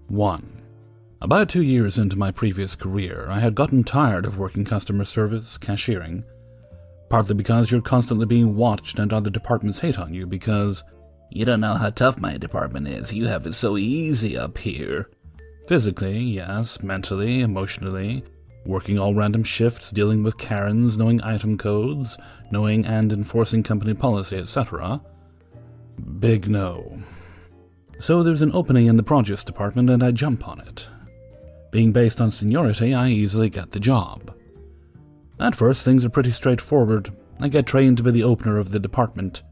1. About 2 years into my previous career, I had gotten tired of working customer service, cashiering, partly because you're constantly being watched and other departments hate on you because you don't know how tough my department is, you have it so easy up here. Physically, yes, mentally, emotionally, working all random shifts, dealing with Karens, knowing item codes, knowing and enforcing company policy, etc. Big no. So there's an opening in the produce department and I jump on it. Being based on seniority, I easily get the job. At first, things are pretty straightforward. I get trained to be the opener of the department.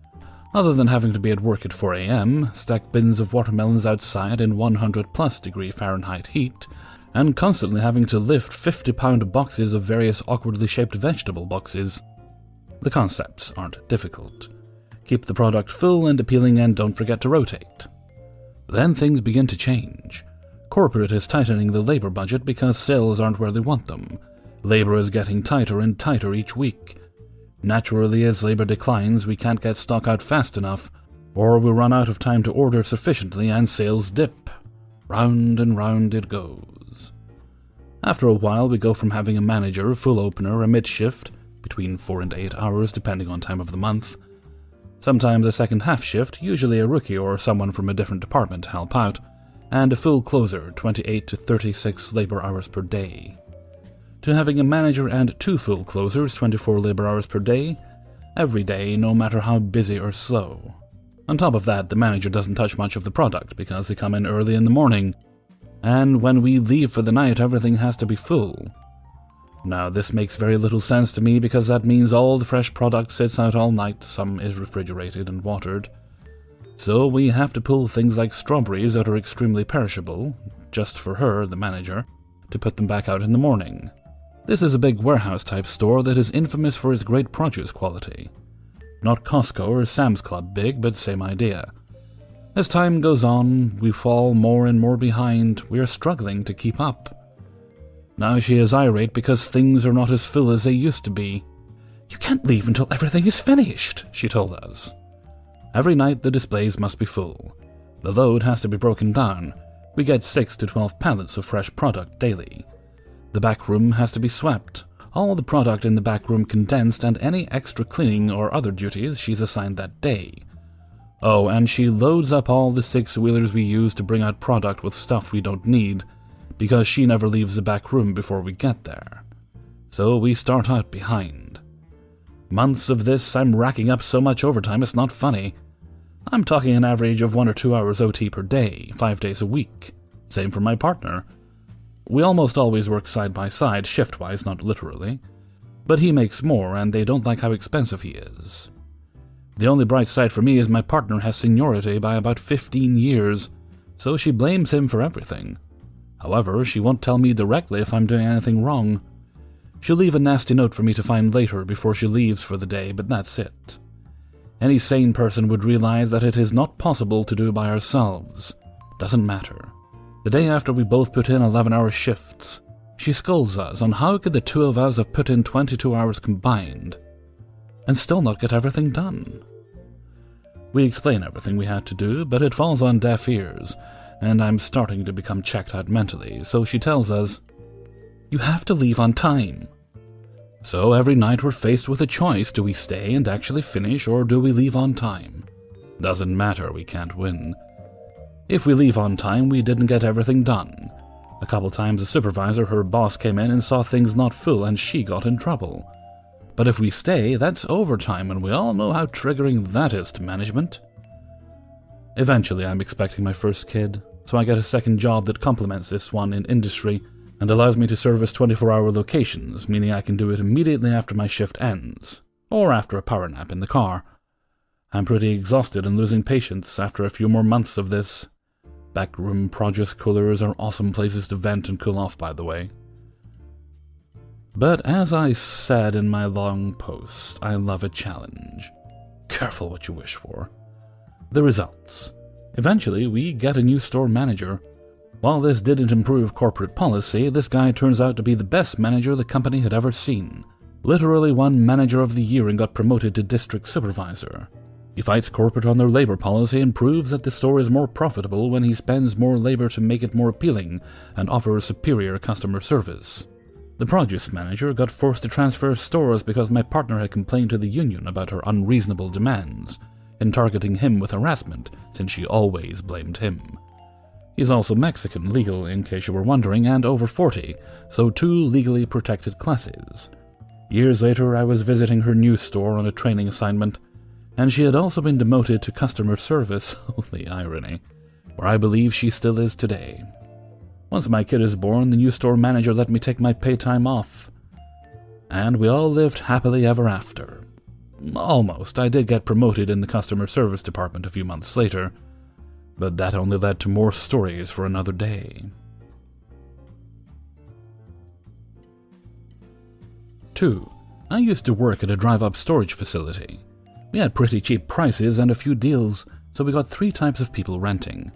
Other than having to be at work at 4 a.m., stack bins of watermelons outside in 100+ degree Fahrenheit heat, and constantly having to lift 50-pound boxes of various awkwardly shaped vegetable boxes. The concepts aren't difficult. Keep the product full and appealing and don't forget to rotate. Then things begin to change. Corporate is tightening the labor budget because sales aren't where they want them. Labor is getting tighter and tighter each week. Naturally, as labor declines, we can't get stock out fast enough, or we run out of time to order sufficiently and sales dip. Round and round it goes. After a while, we go from having a manager, full opener, a mid-shift, between 4 and 8 hours depending on time of the month, sometimes a second half shift, usually a rookie or someone from a different department to help out, and a full closer, 28 to 36 labor hours per day, to having a manager and 2 full closers, 24 labor hours per day, every day, no matter how busy or slow. On top of that, the manager doesn't touch much of the product because they come in early in the morning, and when we leave for the night, everything has to be full. Now, this makes very little sense to me because that means all the fresh product sits out all night, some is refrigerated and watered. So we have to pull things like strawberries that are extremely perishable, just for her, the manager, to put them back out in the morning. This is a big warehouse-type store that is infamous for its great produce quality. Not Costco or Sam's Club big, but same idea. As time goes on, we fall more and more behind, we are struggling to keep up. Now she is irate because things are not as full as they used to be. "You can't leave until everything is finished," she told us. Every night the displays must be full. The load has to be broken down. We get 6 to 12 pallets of fresh product daily. The back room has to be swept, all the product in the back room condensed, and any extra cleaning or other duties she's assigned that day. Oh, and she loads up all the 6-wheelers we use to bring out product with stuff we don't need, because she never leaves the back room before we get there. So we start out behind. Months of this, I'm racking up so much overtime it's not funny. I'm talking an average of 1 or 2 hours OT per day, 5 days a week. Same for my partner. We almost always work side by side, shift-wise, not literally. But he makes more, and they don't like how expensive he is. The only bright side for me is my partner has seniority by about 15 years, so she blames him for everything. However, she won't tell me directly if I'm doing anything wrong. She'll leave a nasty note for me to find later before she leaves for the day, but that's it. Any sane person would realize that it is not possible to do by ourselves. Doesn't matter. The day after we both put in 11-hour shifts, she scolds us on how could the two of us have put in 22 hours combined and still not get everything done. We explain everything we had to do, but it falls on deaf ears, and I'm starting to become checked out mentally, so she tells us, "You have to leave on time." So every night we're faced with a choice: do we stay and actually finish, or do we leave on time? Doesn't matter, we can't win. If we leave on time, we didn't get everything done. A couple times a supervisor, her boss, came in and saw things not full and she got in trouble. But if we stay, that's overtime, and we all know how triggering that is to management. Eventually I'm expecting my first kid, so I get a second job that complements this one in industry and allows me to service 24-hour locations, meaning I can do it immediately after my shift ends, or after a power nap in the car. I'm pretty exhausted and losing patience after a few more months of this. Backroom produce coolers are awesome places to vent and cool off, by the way. But as I said in my long post, I love a challenge. Careful what you wish for. The results. Eventually, we get a new store manager. While this didn't improve corporate policy, this guy turns out to be the best manager the company had ever seen. Literally won Manager of the Year and got promoted to District Supervisor. He fights corporate on their labor policy and proves that the store is more profitable when he spends more labor to make it more appealing and offer superior customer service. The produce manager got forced to transfer stores because my partner had complained to the union about her unreasonable demands in targeting him with harassment, since she always blamed him. He's also Mexican, legal in case you were wondering, and over 40, so 2 legally protected classes. Years later, I was visiting her new store on a training assignment, and she had also been demoted to customer service, holy irony, where I believe she still is today. Once my kid is born, the new store manager let me take my pay time off, and we all lived happily ever after. Almost. I did get promoted in the customer service department a few months later, but that only led to more stories for another day. 2. I used to work at a drive-up storage facility. We had pretty cheap prices and a few deals, so we got 3 types of people renting.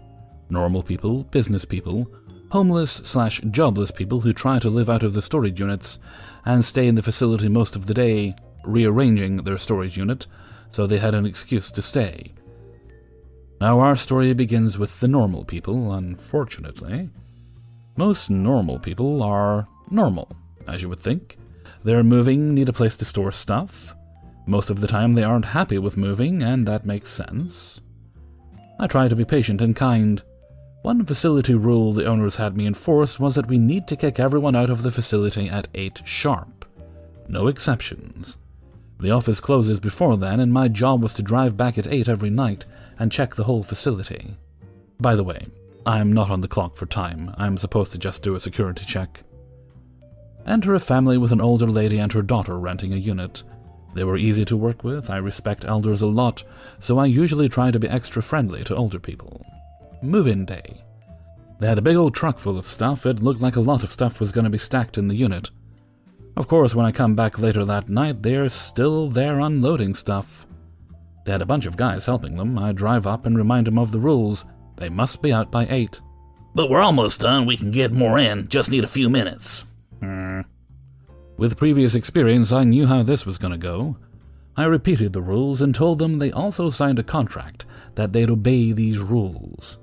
Normal people, business people, homeless/jobless people who try to live out of the storage units and stay in the facility most of the day, rearranging their storage unit, so they had an excuse to stay. Now our story begins with the normal people, unfortunately. Most normal people are normal, as you would think. They're moving, need a place to store stuff. Most of the time they aren't happy with moving, and that makes sense. I try to be patient and kind. One facility rule the owners had me enforce was that we need to kick everyone out of the facility at 8 sharp. No exceptions. The office closes before then, and my job was to drive back at 8 every night and check the whole facility. By the way, I'm not on the clock for time. I'm supposed to just do a security check. Enter a family with an older lady and her daughter renting a unit. They were easy to work with. I respect elders a lot, so I usually try to be extra friendly to older people. Move-in day. They had a big old truck full of stuff. It looked like a lot of stuff was going to be stacked in the unit. Of course, when I come back later that night, they're still there unloading stuff. They had a bunch of guys helping them. I drive up and remind them of the rules. They must be out by 8. But we're almost done. We can get more in. Just need a few minutes. With previous experience, I knew how this was going to go. I repeated the rules and told them they also signed a contract that they'd obey these rules.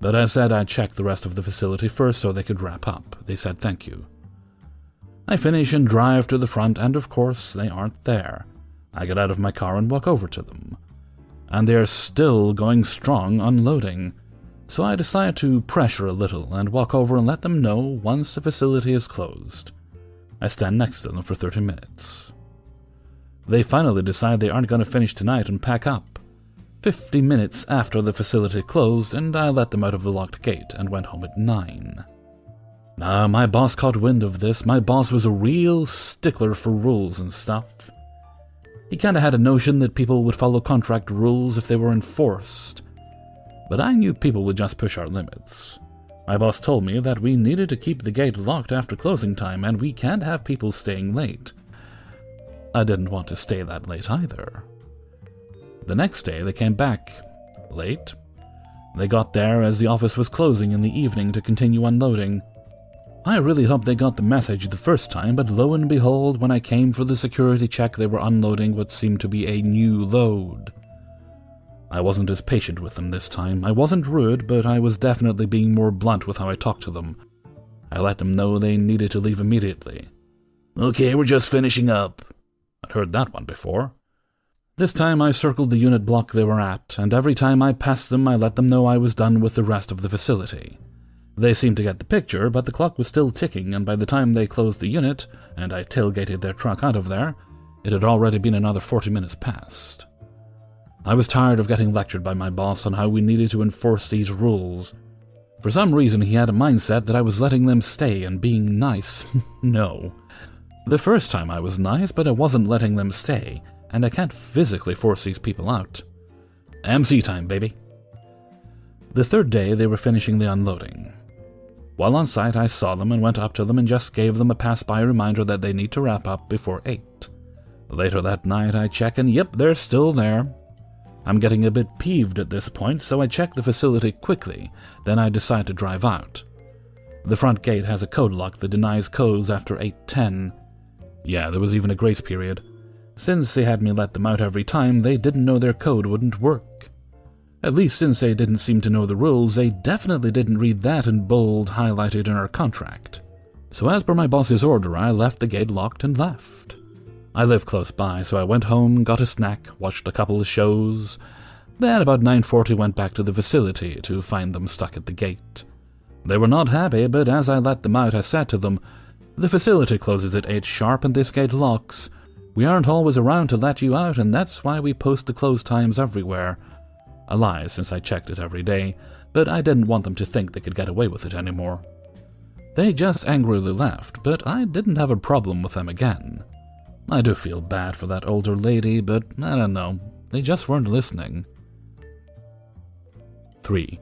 But I said I'd check the rest of the facility first so they could wrap up. They said thank you. I finish and drive to the front, and of course, they aren't there. I get out of my car and walk over to them. And they're still going strong unloading. So I decide to pressure a little and walk over and let them know once the facility is closed. I stand next to them for 30 minutes. They finally decide they aren't going to finish tonight and pack up. 50 minutes after the facility closed, and I let them out of the locked gate and went home at 9. Now, my boss caught wind of this. My boss was a real stickler for rules and stuff. He kinda had a notion that people would follow contract rules if they were enforced. But I knew people would just push our limits. My boss told me that we needed to keep the gate locked after closing time, and we can't have people staying late. I didn't want to stay that late either. The next day they came back late. They got there as the office was closing in the evening to continue unloading. I really hoped they got the message the first time, but lo and behold, when I came for the security check, they were unloading what seemed to be a new load. I wasn't as patient with them this time. I wasn't rude, but I was definitely being more blunt with how I talked to them. I let them know they needed to leave immediately. Okay, we're just finishing up. I'd heard that one before. This time I circled the unit block they were at, and every time I passed them I let them know I was done with the rest of the facility. They seemed to get the picture, but the clock was still ticking, and by the time they closed the unit, and I tailgated their truck out of there, it had already been another 40 minutes past. I was tired of getting lectured by my boss on how we needed to enforce these rules. For some reason he had a mindset that I was letting them stay and being nice. No. The first time I was nice, but I wasn't letting them stay, and I can't physically force these people out. MC time, baby. The third day they were finishing the unloading. While on site, I saw them and went up to them and just gave them a pass-by reminder that they need to wrap up before 8. Later that night, I check and yep, they're still there. I'm getting a bit peeved at this point, so I check the facility quickly, then I decide to drive out. The front gate has a code lock that denies codes after 8:10. Yeah, there was even a grace period. Since they had me let them out every time, they didn't know their code wouldn't work. At least since they didn't seem to know the rules, they definitely didn't read that in bold highlighted in our contract. So as per my boss's order, I left the gate locked and left. I live close by, so I went home, got a snack, watched a couple of shows, then about 9:40 went back to the facility to find them stuck at the gate. They were not happy, but as I let them out, I said to them, "The facility closes at 8 sharp and this gate locks. We aren't always around to let you out, and that's why we post the close times everywhere." A lie, since I checked it every day, but I didn't want them to think they could get away with it anymore. They just angrily left, but I didn't have a problem with them again. I do feel bad for that older lady, but I don't know, they just weren't listening. 3.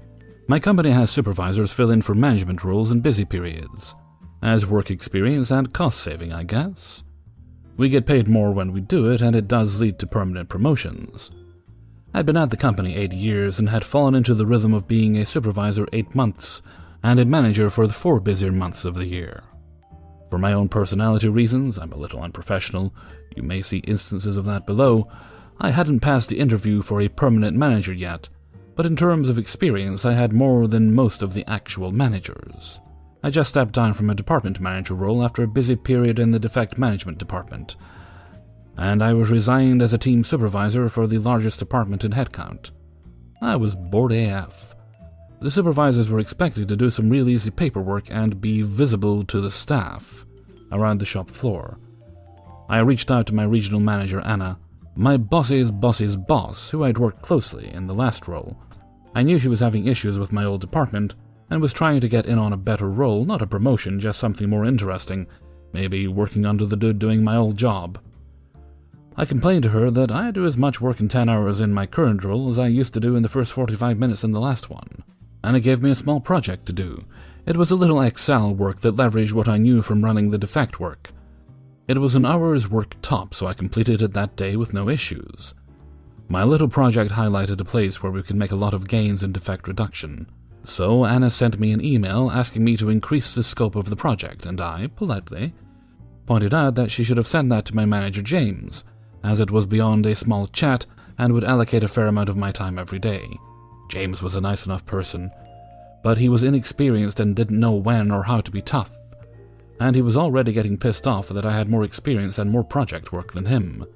My company has supervisors fill in for management roles in busy periods, as work experience and cost saving, I guess. We get paid more when we do it, and it does lead to permanent promotions. I'd been at the company 8 years and had fallen into the rhythm of being a supervisor 8 months and a manager for the 4 busier months of the year. For my own personality reasons, I'm a little unprofessional, you may see instances of that below, I hadn't passed the interview for a permanent manager yet, but in terms of experience I had more than most of the actual managers. I just stepped down from a department manager role after a busy period in the defect management department, and I was resigned as a team supervisor for the largest department in headcount. I was bored AF. The supervisors were expected to do some real easy paperwork and be visible to the staff around the shop floor. I reached out to my regional manager Anna, my boss's boss's boss, who I'd worked closely in the last role. I knew she was having issues with my old department and was trying to get in on a better role, not a promotion, just something more interesting, maybe working under the dude doing my old job. I complained to her that I do as much work in 10 hours in my current role as I used to do in the first 45 minutes in the last one, and it gave me a small project to do. It was a little Excel work that leveraged what I knew from running the defect work. It was an hour's work top, so I completed it that day with no issues. My little project highlighted a place where we could make a lot of gains in defect reduction. So Anna sent me an email asking me to increase the scope of the project, and I, politely, pointed out that she should have sent that to my manager James, as it was beyond a small chat and would allocate a fair amount of my time every day. James was a nice enough person, but he was inexperienced and didn't know when or how to be tough, and he was already getting pissed off that I had more experience and more project work than him.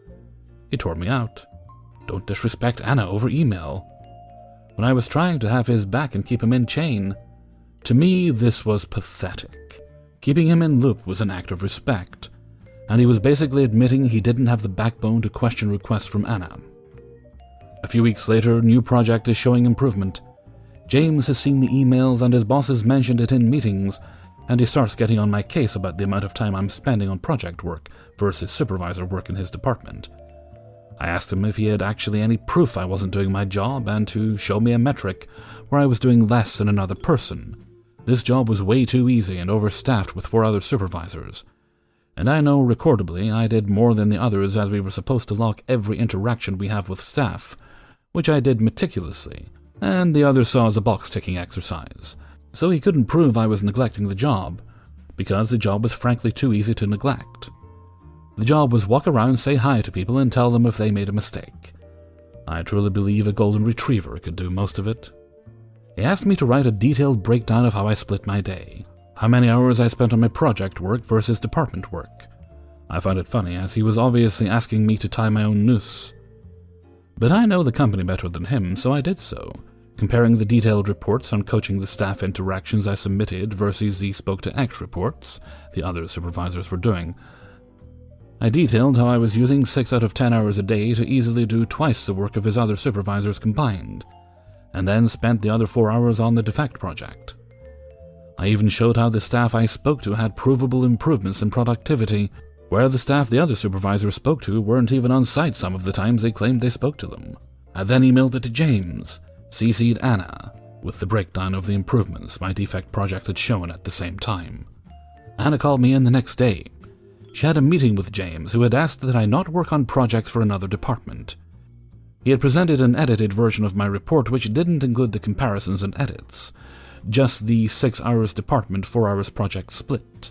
He tore me out. Don't disrespect Anna over email. When I was trying to have his back and keep him in chain. To me, this was pathetic. Keeping him in loop was an act of respect, and he was basically admitting he didn't have the backbone to question requests from Anna. A few weeks later, new project is showing improvement. James has seen the emails and his bosses mentioned it in meetings, and he starts getting on my case about the amount of time I'm spending on project work versus supervisor work in his department. I asked him if he had actually any proof I wasn't doing my job and to show me a metric where I was doing less than another person. This job was way too easy and overstaffed with 4 other supervisors. And I know recordably I did more than the others as we were supposed to log every interaction we have with staff, which I did meticulously, and the others saw as a box-ticking exercise. So he couldn't prove I was neglecting the job, because the job was frankly too easy to neglect. The job was walk around, say hi to people, and tell them if they made a mistake. I truly believe a golden retriever could do most of it. He asked me to write a detailed breakdown of how I split my day, how many hours I spent on my project work versus department work. I found it funny, as he was obviously asking me to tie my own noose. But I know the company better than him, so I did so, comparing the detailed reports on coaching the staff interactions I submitted versus the spoke-to-X reports the other supervisors were doing. I detailed how I was using 6 out of 10 hours a day to easily do twice the work of his other supervisors combined, and then spent the other 4 hours on the defect project. I even showed how the staff I spoke to had provable improvements in productivity, where the staff the other supervisors spoke to weren't even on site some of the times they claimed they spoke to them. I then emailed it to James, CC'd Anna, with the breakdown of the improvements my defect project had shown at the same time. Anna called me in the next day. She had a meeting with James, who had asked that I not work on projects for another department. He had presented an edited version of my report which didn't include the comparisons and edits, just the 6 hours department, 4 hours project split.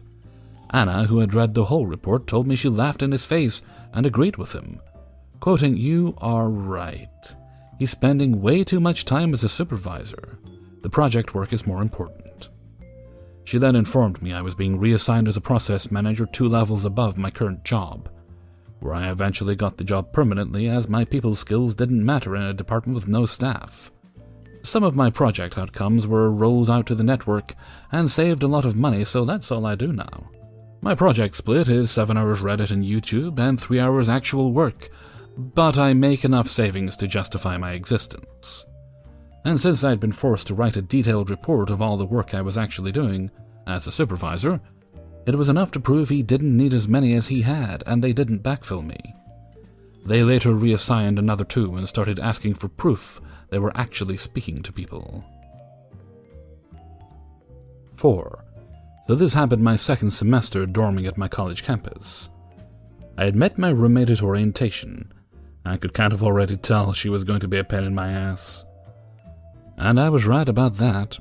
Anna, who had read the whole report, told me she laughed in his face and agreed with him, quoting, "You are right. He's spending way too much time as a supervisor. The project work is more important." She then informed me I was being reassigned as a process manager 2 levels above my current job, where I eventually got the job permanently as my people skills didn't matter in a department with no staff. Some of my project outcomes were rolled out to the network and saved a lot of money, so that's all I do now. My project split is 7 hours Reddit and YouTube and 3 hours actual work, but I make enough savings to justify my existence. And since I'd been forced to write a detailed report of all the work I was actually doing as a supervisor, it was enough to prove he didn't need as many as he had, and they didn't backfill me. They later reassigned another 2 and started asking for proof they were actually speaking to people. 4. So this happened my second semester dorming at my college campus. I had met my roommate at orientation. I could kind of already tell she was going to be a pain in my ass. And I was right about that.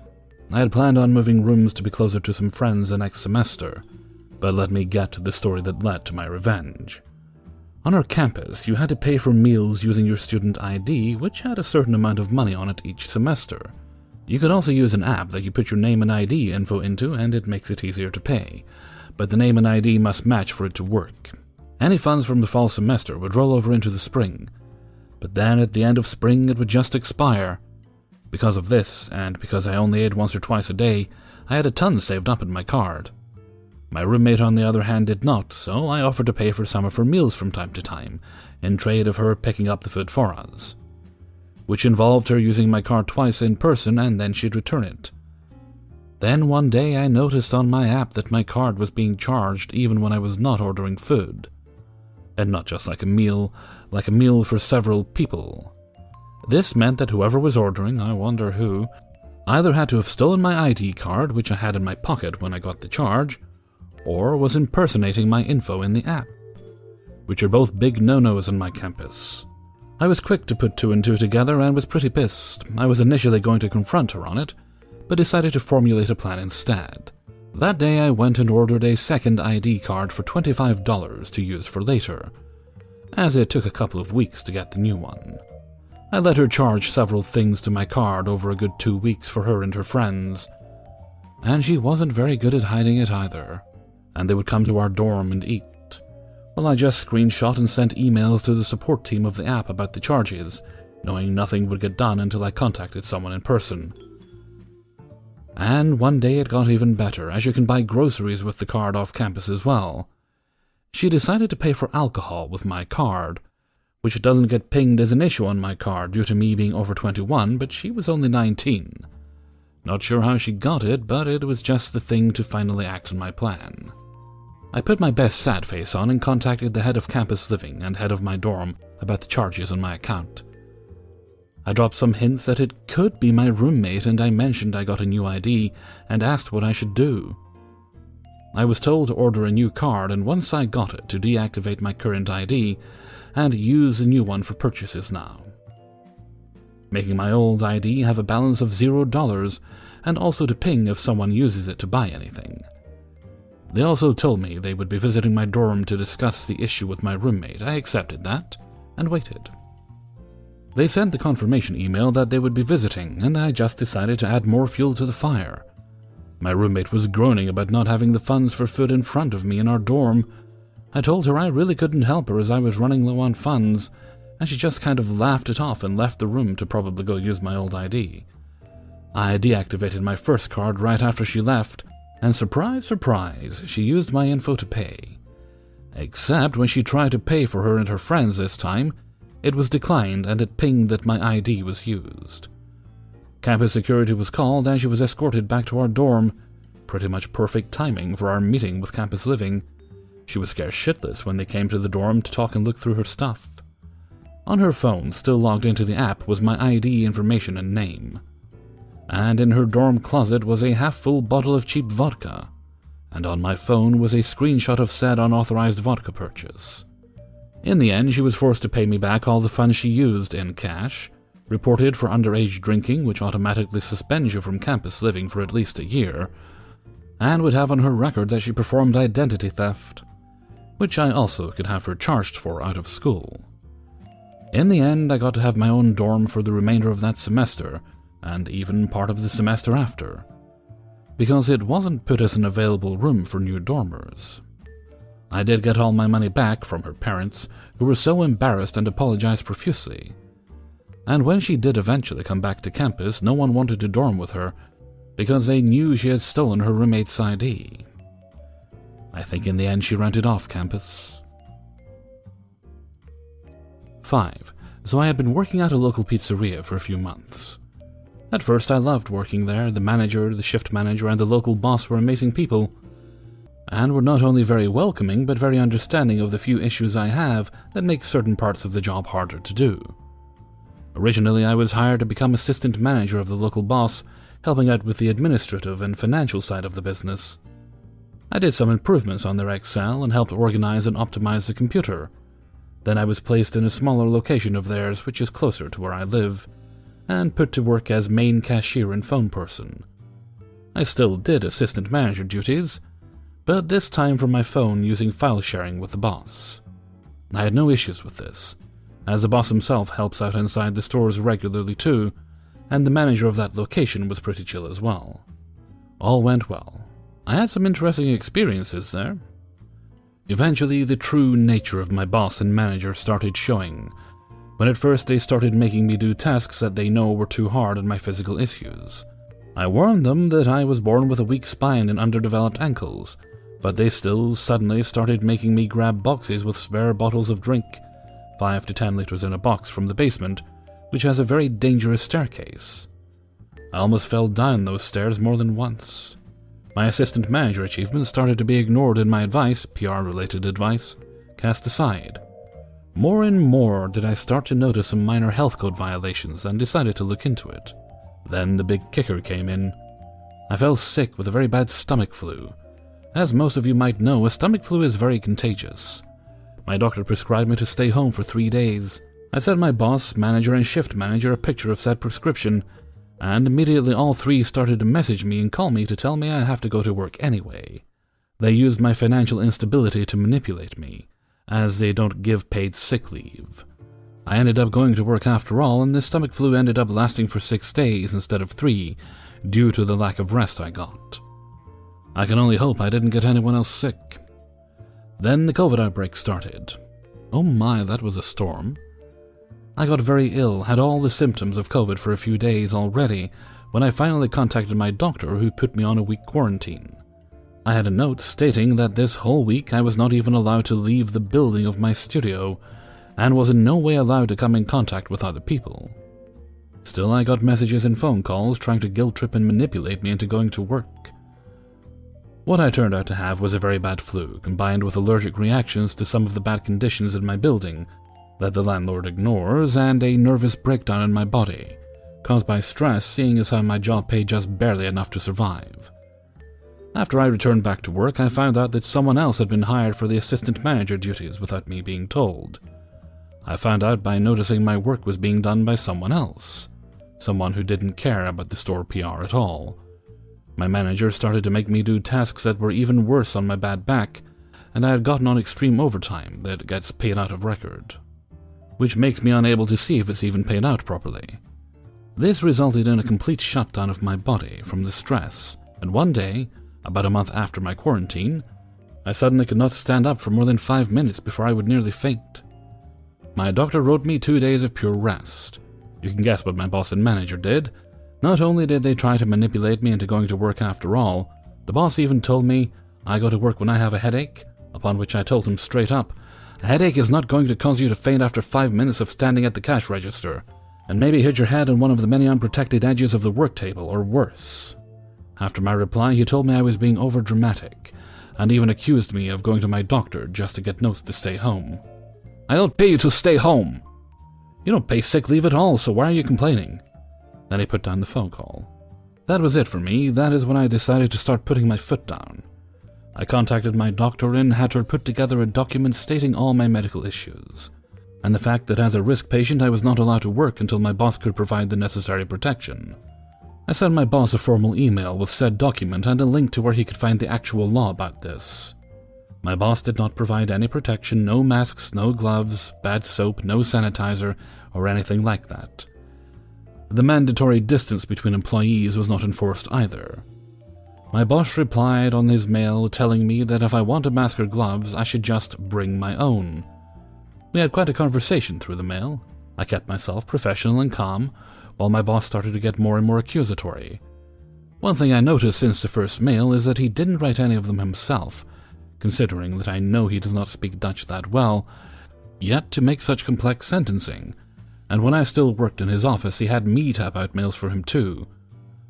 I had planned on moving rooms to be closer to some friends the next semester, but let me get to the story that led to my revenge. On our campus, you had to pay for meals using your student ID, which had a certain amount of money on it each semester. You could also use an app that you put your name and ID info into, and it makes it easier to pay, but the name and ID must match for it to work. Any funds from the fall semester would roll over into the spring, but then at the end of spring it would just expire. Because of this, and because I only ate once or twice a day, I had a ton saved up in my card. My roommate, on the other hand, did not, so I offered to pay for some of her meals from time to time, in trade of her picking up the food for us, which involved her using my card twice in person and then she'd return it. Then one day I noticed on my app that my card was being charged even when I was not ordering food. And not just like a meal for several people. This meant that whoever was ordering, I wonder who, either had to have stolen my ID card, which I had in my pocket when I got the charge, or was impersonating my info in the app, which are both big no-nos on my campus. I was quick to put 2 and 2 together and was pretty pissed. I was initially going to confront her on it, but decided to formulate a plan instead. That day I went and ordered a second ID card for $25 to use for later, as it took a couple of weeks to get the new one. I let her charge several things to my card over a good 2 weeks for her and her friends, and she wasn't very good at hiding it either. And they would come to our dorm and eat. Well, I just screenshot and sent emails to the support team of the app about the charges, knowing nothing would get done until I contacted someone in person. And one day it got even better, as you can buy groceries with the card off campus as well. She decided to pay for alcohol with my card, which doesn't get pinged as an issue on my card due to me being over 21, but she was only 19. Not sure how she got it, but it was just the thing to finally act on my plan. I put my best sad face on and contacted the head of campus living and head of my dorm about the charges on my account. I dropped some hints that it could be my roommate, and I mentioned I got a new ID and asked what I should do. I was told to order a new card, and once I got it, to deactivate my current ID and use the new one for purchases now, making my old ID have a balance of $0 and also to ping if someone uses it to buy anything. They also told me they would be visiting my dorm to discuss the issue with my roommate. I accepted that and waited. They sent the confirmation email that they would be visiting, and I just decided to add more fuel to the fire. My roommate was groaning about not having the funds for food in front of me in our dorm. I told her I really couldn't help her as I was running low on funds, and she just kind of laughed it off and left the room to probably go use my old ID. I deactivated my first card right after she left, and surprise, surprise, she used my info to pay. Except when she tried to pay for her and her friends this time, it was declined and it pinged that my ID was used. Campus security was called and she was escorted back to our dorm. Pretty much perfect timing for our meeting with campus living. She was scared shitless when they came to the dorm to talk and look through her stuff. On her phone, still logged into the app, was my ID information and name. And in her dorm closet was a half-full bottle of cheap vodka, and on my phone was a screenshot of said unauthorized vodka purchase. In the end, she was forced to pay me back all the funds she used in cash, reported for underage drinking, which automatically suspends you from campus living for at least a year, and would have on her record that she performed identity theft. which I also could have her charged for out of school. In the end, I got to have my own dorm for the remainder of that semester, and even part of the semester after, because it wasn't put as an available room for new dormers. I did get all my money back from her parents, who were so embarrassed and apologized profusely. And when she did eventually come back to campus, no one wanted to dorm with her because they knew she had stolen her roommate's ID. I think in the end she rented off campus. 5. So I had been working at a local pizzeria for a few months. At first I loved working there. The manager, the shift manager, and the local boss were amazing people, and were not only very welcoming, but very understanding of the few issues I have that make certain parts of the job harder to do. Originally, I was hired to become assistant manager of the local boss, helping out with the administrative and financial side of the business. I did some improvements on their Excel and helped organize and optimize the computer. Then I was placed in a smaller location of theirs, which is closer to where I live, and put to work as main cashier and phone person. I still did assistant manager duties, but this time from my phone using file sharing with the boss. I had no issues with this, as the boss himself helps out inside the stores regularly too, and the manager of that location was pretty chill as well. All went well. I had some interesting experiences there. Eventually, the true nature of my boss and manager started showing, when at first they started making me do tasks that they know were too hard on my physical issues. I warned them that I was born with a weak spine and underdeveloped ankles, but they still suddenly started making me grab boxes with spare bottles of drink, 5 to 10 liters in a box from the basement, which has a very dangerous staircase. I almost fell down those stairs more than once. My assistant manager achievements started to be ignored and my advice, PR-related advice, cast aside. More and more did I start to notice some minor health code violations and decided to look into it. Then the big kicker came in. I fell sick with a very bad stomach flu. As most of you might know, a stomach flu is very contagious. My doctor prescribed me to stay home for 3 days. I sent my boss, manager, and shift manager a picture of said prescription, and immediately all 3 started to message me and call me to tell me I have to go to work anyway. They used my financial instability to manipulate me, as they don't give paid sick leave. I ended up going to work after all, and the stomach flu ended up lasting for 6 days instead of 3, due to the lack of rest I got. I can only hope I didn't get anyone else sick. Then the COVID outbreak started. Oh my, that was a storm. I got very ill, had all the symptoms of COVID for a few days already, when I finally contacted my doctor, who put me on a week quarantine. I had a note stating that this whole week I was not even allowed to leave the building of my studio, and was in no way allowed to come in contact with other people. Still, I got messages and phone calls trying to guilt trip and manipulate me into going to work. What I turned out to have was a very bad flu, combined with allergic reactions to some of the bad conditions in my building that the landlord ignores, and a nervous breakdown in my body, caused by stress, seeing as how my job paid just barely enough to survive. After I returned back to work, I found out that someone else had been hired for the assistant manager duties without me being told. I found out by noticing my work was being done by someone else, someone who didn't care about the store PR at all. My manager started to make me do tasks that were even worse on my bad back, and I had gotten on extreme overtime that gets paid out of record, which makes me unable to see if it's even paid out properly. This resulted in a complete shutdown of my body from the stress, and one day, about a month after my quarantine, I suddenly could not stand up for more than 5 minutes before I would nearly faint. My doctor wrote me 2 days of pure rest. You can guess what my boss and manager did. Not only did they try to manipulate me into going to work after all, the boss even told me I go to work when I have a headache, upon which I told him straight up, a headache is not going to cause you to faint after 5 minutes of standing at the cash register, and maybe hit your head on one of the many unprotected edges of the work table, or worse. After my reply, he told me I was being overdramatic, and even accused me of going to my doctor just to get notes to stay home. I don't pay you to stay home! You don't pay sick leave at all, so why are you complaining? Then he put down the phone call. That was it for me. That is when I decided to start putting my foot down. I contacted my doctor and had her put together a document stating all my medical issues, and the fact that as a risk patient I was not allowed to work until my boss could provide the necessary protection. I sent my boss a formal email with said document and a link to where he could find the actual law about this. My boss did not provide any protection, no masks, no gloves, bad soap, no sanitizer, or anything like that. The mandatory distance between employees was not enforced either. My boss replied on his mail telling me that if I want a mask or gloves, I should just bring my own. We had quite a conversation through the mail. I kept myself professional and calm, while my boss started to get more and more accusatory. One thing I noticed since the first mail is that he didn't write any of them himself, considering that I know he does not speak Dutch that well, yet to make such complex sentencing, and when I still worked in his office he had me type out mails for him too.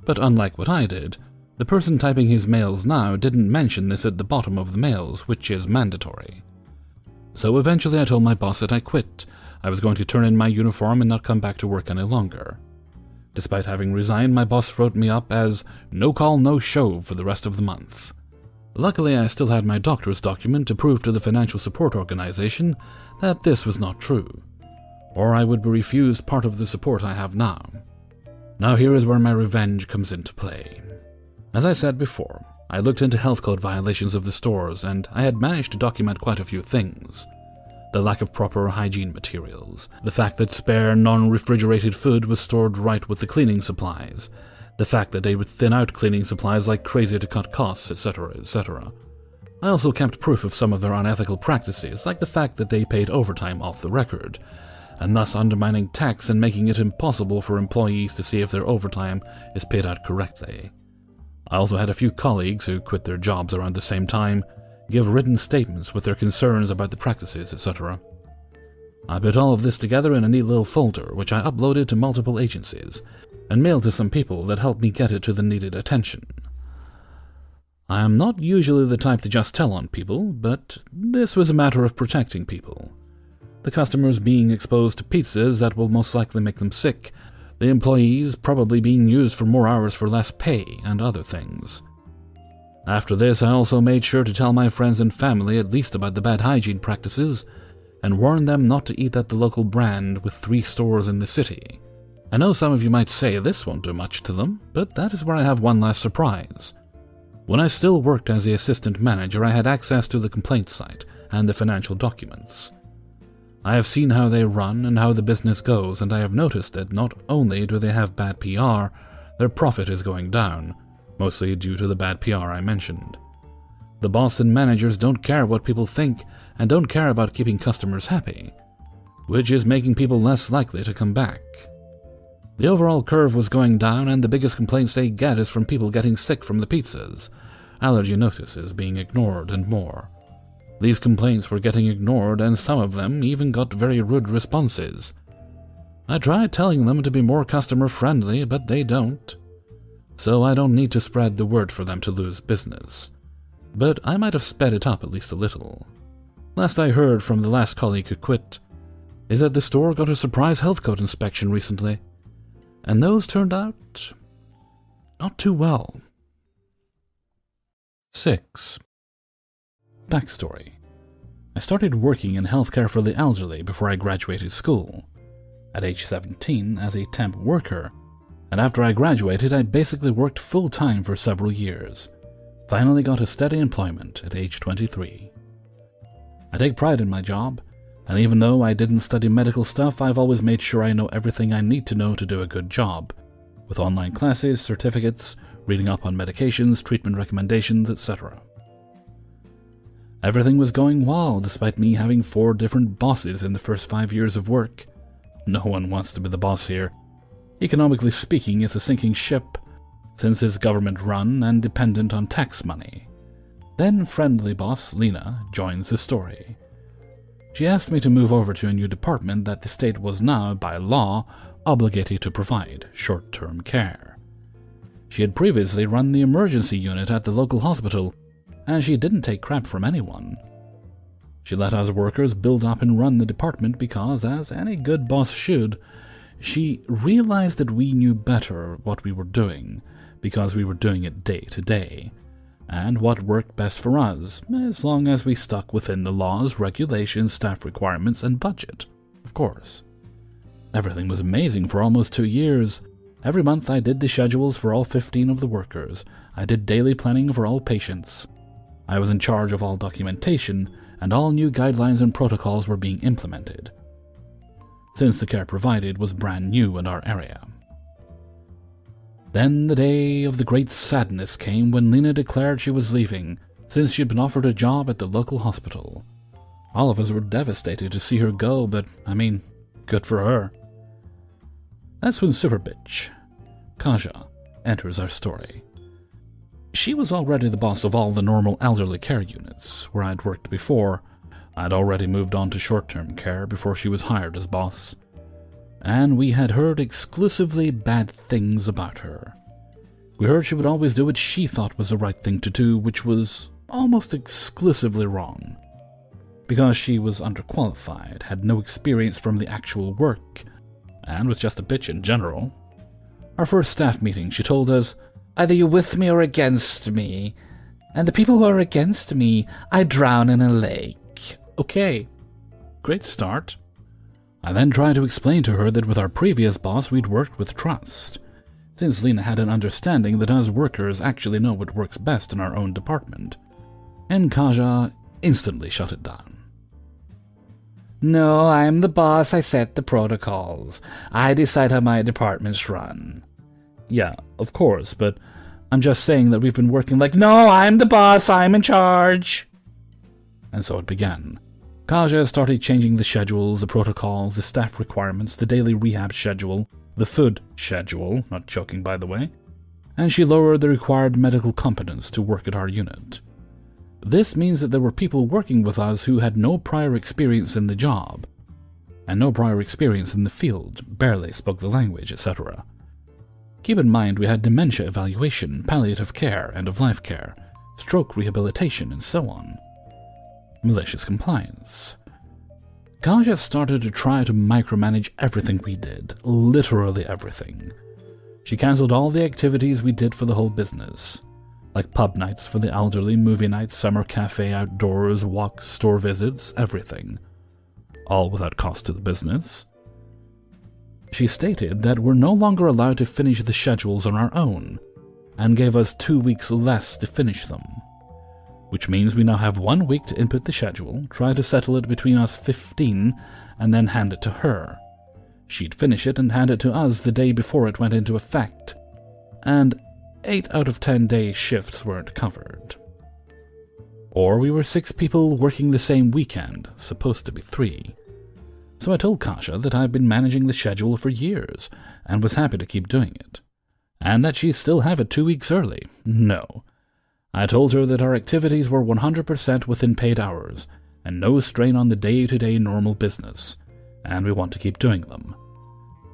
But unlike what I did, the person typing his mails now didn't mention this at the bottom of the mails, which is mandatory. So eventually I told my boss that I quit. I was going to turn in my uniform and not come back to work any longer. Despite having resigned, my boss wrote me up as no call, no show for the rest of the month. Luckily, I still had my doctor's document to prove to the financial support organization that this was not true, or I would be refused part of the support I have now. Now here is where my revenge comes into play. As I said before, I looked into health code violations of the stores, and I had managed to document quite a few things. The lack of proper hygiene materials, the fact that spare non-refrigerated food was stored right with the cleaning supplies, the fact that they would thin out cleaning supplies like crazy to cut costs, etc., etc. I also kept proof of some of their unethical practices, like the fact that they paid overtime off the record, and thus undermining tax and making it impossible for employees to see if their overtime is paid out correctly. I also had a few colleagues who quit their jobs around the same time give written statements with their concerns about the practices, etc. I put all of this together in a neat little folder, which I uploaded to multiple agencies, and mailed to some people that helped me get it to the needed attention. I am not usually the type to just tell on people, but this was a matter of protecting people. The customers being exposed to pizzas that will most likely make them sick, the employees probably being used for more hours for less pay, and other things. After this, I also made sure to tell my friends and family at least about the bad hygiene practices, and warn them not to eat at the local brand with 3 stores in the city. I know some of you might say this won't do much to them, but that is where I have one last surprise. When I still worked as the assistant manager, I had access to the complaint site and the financial documents. I have seen how they run and how the business goes, and I have noticed that not only do they have bad PR, their profit is going down, mostly due to the bad PR I mentioned. The boss and managers don't care what people think and don't care about keeping customers happy, which is making people less likely to come back. The overall curve was going down, and the biggest complaints they get is from people getting sick from the pizzas, allergy notices being ignored, and more. These complaints were getting ignored, and some of them even got very rude responses. I tried telling them to be more customer-friendly, but they don't. So I don't need to spread the word for them to lose business. But I might have sped it up at least a little. Last I heard from the last colleague who quit is that the store got a surprise health code inspection recently, and those turned out not too well. 6. Backstory. I started working in healthcare for the elderly before I graduated school, at age 17 as a temp worker, and after I graduated I basically worked full-time for several years. Finally got a steady employment at age 23. I take pride in my job, and even though I didn't study medical stuff, I've always made sure I know everything I need to know to do a good job, with online classes, certificates, reading up on medications, treatment recommendations, etc. Everything was going well, despite me having 4 different bosses in the first 5 years of work. No one wants to be the boss here. Economically speaking, it's a sinking ship, since it's government-run and dependent on tax money. Then friendly boss Lena joins the story. She asked me to move over to a new department that the state was now, by law, obligated to provide short-term care. She had previously run the emergency unit at the local hospital, and she didn't take crap from anyone. She let us workers build up and run the department because, as any good boss should, she realized that we knew better what we were doing, because we were doing it day to day, and what worked best for us, as long as we stuck within the laws, regulations, staff requirements, and budget, of course. Everything was amazing for almost 2 years. Every month I did the schedules for all 15 of the workers. I did daily planning for all patients. I was in charge of all documentation, and all new guidelines and protocols were being implemented, since the care provided was brand new in our area. Then the day of the great sadness came when Lena declared she was leaving, since she had been offered a job at the local hospital. All of us were devastated to see her go, but, good for her. That's when Super Bitch, Kaja, enters our story. She was already the boss of all the normal elderly care units, where I'd worked before. I'd already moved on to short-term care before she was hired as boss, and we had heard exclusively bad things about her. We heard she would always do what she thought was the right thing to do, which was almost exclusively wrong. Because she was underqualified, had no experience from the actual work, and was just a bitch in general. Our first staff meeting, she told us, "Either you're with me or against me, and the people who are against me, I drown in a lake." Okay, great start. I then tried to explain to her that with our previous boss we'd worked with trust, since Lena had an understanding that us workers actually know what works best in our own department, and Kaja instantly shut it down. "No, I'm the boss, I set the protocols. I decide how my departments run." Yeah, of course, but I'm just saying that we've been working like, "No, I'm the boss, I'm in charge." And so it began. Kaja started changing the schedules, the protocols, the staff requirements, the daily rehab schedule, the food schedule, not joking by the way, and she lowered the required medical competence to work at our unit. This means that there were people working with us who had no prior experience in the job, and no prior experience in the field, barely spoke the language, etc. Keep in mind we had dementia evaluation, palliative care, end-of-life care, stroke rehabilitation, and so on. Malicious compliance. Kaja started to try to micromanage everything we did, literally everything. She cancelled all the activities we did for the whole business, like pub nights for the elderly, movie nights, summer cafe outdoors, walks, store visits, everything. All without cost to the business. She stated that we're no longer allowed to finish the schedules on our own, and gave us 2 weeks less to finish them. Which means we now have 1 week to input the schedule, try to settle it between us 15, and then hand it to her. She'd finish it and hand it to us the day before it went into effect, and 8 out of 10 day shifts weren't covered. Or we were 6 people working the same weekend, supposed to be 3. So I told Kasia that I've been managing the schedule for years, and was happy to keep doing it, and that she'd still have it 2 weeks early. No. I told her that our activities were 100% within paid hours, and no strain on the day-to-day normal business, and we want to keep doing them.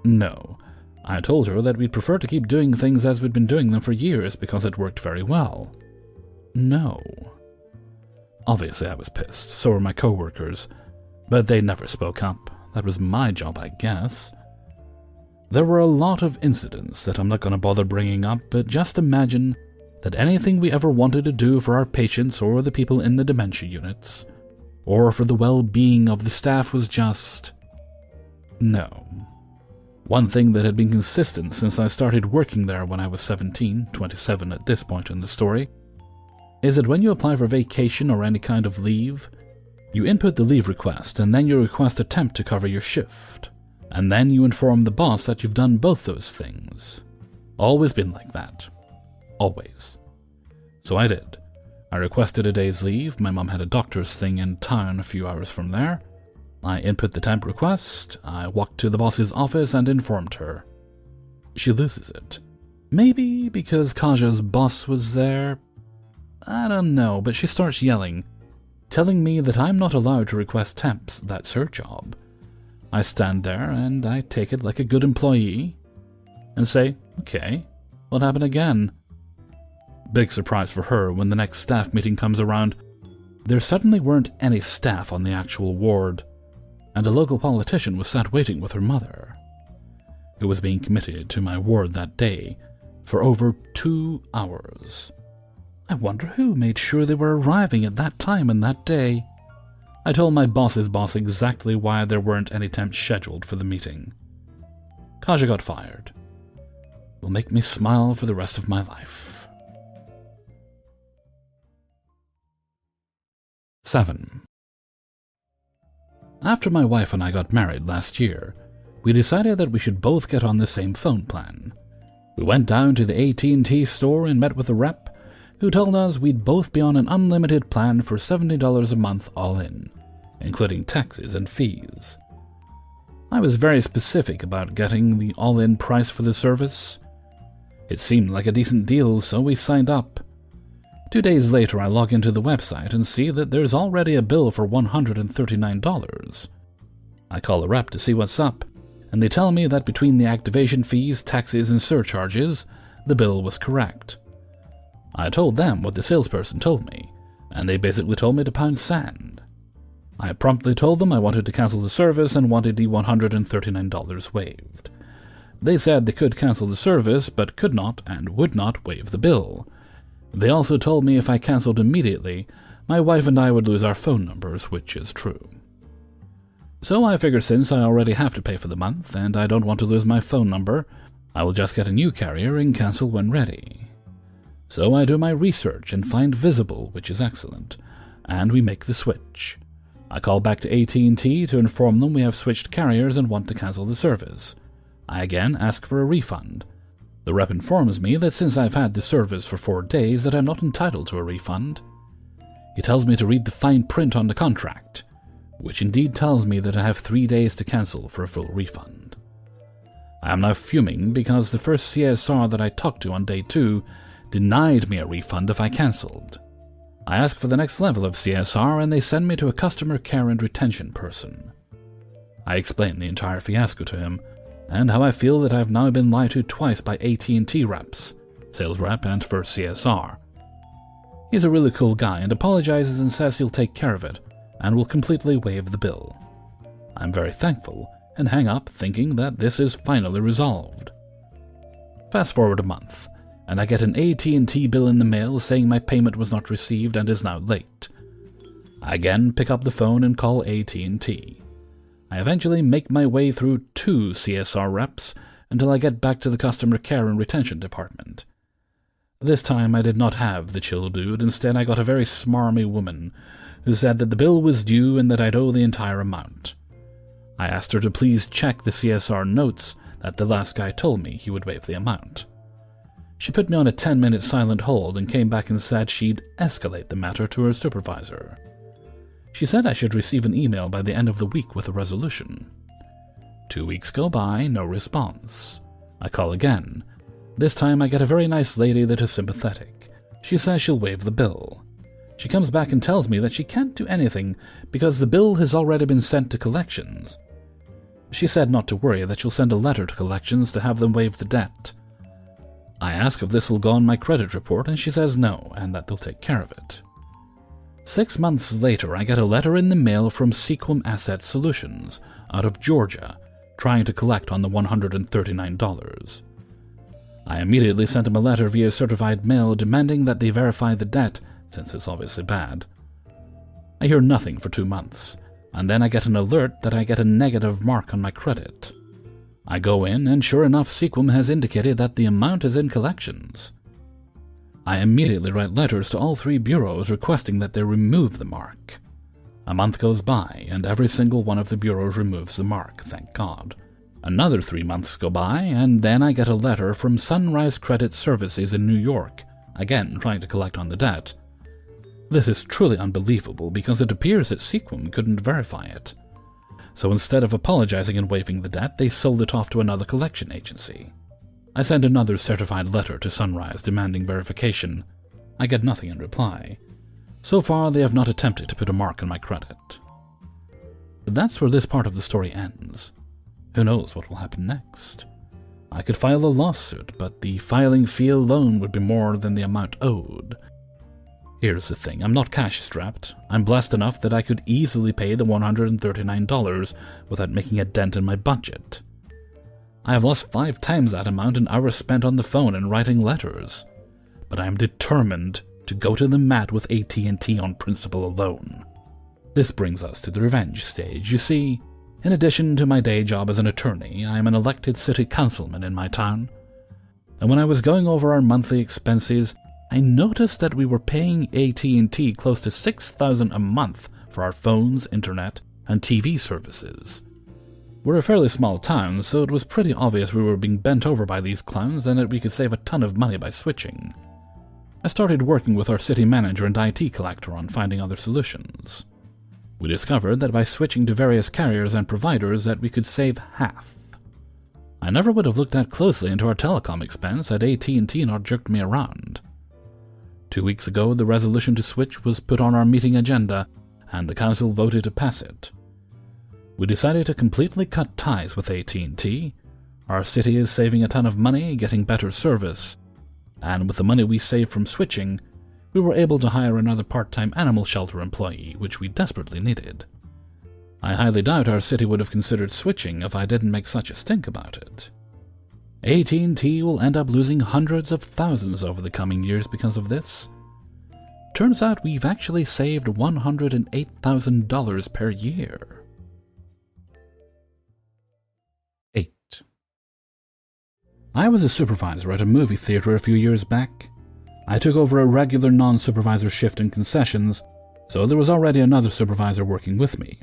No. I told her that we'd prefer to keep doing things as we'd been doing them for years because it worked very well. No. Obviously I was pissed, so were my co-workers, but they never spoke up. That was my job, I guess. There were a lot of incidents that I'm not going to bother bringing up, but just imagine that anything we ever wanted to do for our patients or the people in the dementia units, or for the well-being of the staff was just... no. One thing that had been consistent since I started working there when I was 17, 27 at this point in the story, is that when you apply for vacation or any kind of leave, you input the leave request and then you request a temp to cover your shift, and then you inform the boss that you've done both those things. Always been like that. Always. So I did. I requested a day's leave. My mom had a doctor's thing in town a few hours from there. I input the temp request. I walked to the boss's office and informed her. She loses it. Maybe because Kaja's boss was there? I don't know, but she starts yelling, telling me that I'm not allowed to request temps. That's her job. I stand there and I take it like a good employee and say, okay, what happened again? Big surprise for her when the next staff meeting comes around. There suddenly weren't any staff on the actual ward, and a local politician was sat waiting with her mother, who was being committed to my ward that day for over 2 hours. I wonder who made sure they were arriving at that time and that day. I told my boss's boss exactly why there weren't any temps scheduled for the meeting. Kaja got fired. Will make me smile for the rest of my life. 7. After my wife and I got married last year, we decided that we should both get on the same phone plan. We went down to the AT&T store and met with a rep who told us we'd both be on an unlimited plan for $70 a month all in, including taxes and fees. I was very specific about getting the all-in price for the service. It seemed like a decent deal, so we signed up. 2 days later, I log into the website and see that there's already a bill for $139. I call the rep to see what's up, and they tell me that between the activation fees, taxes, and surcharges, the bill was correct. I told them what the salesperson told me, and they basically told me to pound sand. I promptly told them I wanted to cancel the service and wanted the $139 waived. They said they could cancel the service, but could not and would not waive the bill. They also told me if I cancelled immediately, my wife and I would lose our phone numbers, which is true. So I figured since I already have to pay for the month, and I don't want to lose my phone number, I will just get a new carrier and cancel when ready. So I do my research and find Visible, which is excellent, and we make the switch. I call back to AT&T to inform them we have switched carriers and want to cancel the service. I again ask for a refund. The rep informs me that since I've had the service for 4 days that I'm not entitled to a refund. He tells me to read the fine print on the contract, which indeed tells me that I have 3 days to cancel for a full refund. I am now fuming because the first CSR that I talked to on day 2 denied me a refund if I cancelled. I ask for the next level of CSR and they send me to a customer care and retention person. I explain the entire fiasco to him, and how I feel that I've now been lied to twice by AT&T reps, sales rep and first CSR. He's a really cool guy and apologizes and says he'll take care of it, and will completely waive the bill. I'm very thankful, and hang up thinking that this is finally resolved. Fast forward a month, and I get an AT&T bill in the mail saying my payment was not received and is now late. I again pick up the phone and call AT&T. I eventually make my way through 2 CSR reps until I get back to the customer care and retention department. This time I did not have the chill dude, instead I got a very smarmy woman who said that the bill was due and that I'd owe the entire amount. I asked her to please check the CSR notes that the last guy told me he would waive the amount. She put me on a 10-minute silent hold and came back and said she'd escalate the matter to her supervisor. She said I should receive an email by the end of the week with a resolution. 2 weeks go by, no response. I call again. This time I get a very nice lady that is sympathetic. She says she'll waive the bill. She comes back and tells me that she can't do anything because the bill has already been sent to collections. She said not to worry, that she'll send a letter to collections to have them waive the debt. I ask if this will go on my credit report and she says no, and that they'll take care of it. 6 months later, I get a letter in the mail from Sequum Asset Solutions out of Georgia, trying to collect on the $139. I immediately sent him a letter via certified mail demanding that they verify the debt, since it's obviously bad. I hear nothing for 2 months, and then I get an alert that I get a negative mark on my credit. I go in, and sure enough, Sequum has indicated that the amount is in collections. I immediately write letters to all 3 bureaus requesting that they remove the mark. A month goes by, and every single one of the bureaus removes the mark, thank God. Another 3 months go by, and then I get a letter from Sunrise Credit Services in New York, again trying to collect on the debt. This is truly unbelievable because it appears that Sequum couldn't verify it. So instead of apologizing and waiving the debt, they sold it off to another collection agency. I send another certified letter to Sunrise demanding verification. I get nothing in reply. So far, they have not attempted to put a mark on my credit. That's where this part of the story ends. Who knows what will happen next? I could file a lawsuit, but the filing fee alone would be more than the amount owed. Here's the thing, I'm not cash-strapped. I'm blessed enough that I could easily pay the $139 without making a dent in my budget. I have lost 5 times that amount in hours spent on the phone and writing letters. But I am determined to go to the mat with AT&T on principle alone. This brings us to the revenge stage. You see, in addition to my day job as an attorney, I am an elected city councilman in my town. And when I was going over our monthly expenses, I noticed that we were paying AT&T close to $6,000 a month for our phones, internet, and TV services. We're a fairly small town, so it was pretty obvious we were being bent over by these clowns and that we could save a ton of money by switching. I started working with our city manager and IT collector on finding other solutions. We discovered that by switching to various carriers and providers that we could save half. I never would have looked that closely into our telecom expense had AT&T not jerked me around. 2 weeks ago, the resolution to switch was put on our meeting agenda, and the council voted to pass it. We decided to completely cut ties with AT&T. Our city is saving a ton of money, getting better service, and with the money we saved from switching, we were able to hire another part-time animal shelter employee, which we desperately needed. I highly doubt our city would have considered switching if I didn't make such a stink about it. AT&T will end up losing hundreds of thousands over the coming years because of this. Turns out we've actually saved $108,000 per year. 8. I was a supervisor at a movie theater a few years back. I took over a regular non-supervisor shift in concessions, so there was already another supervisor working with me.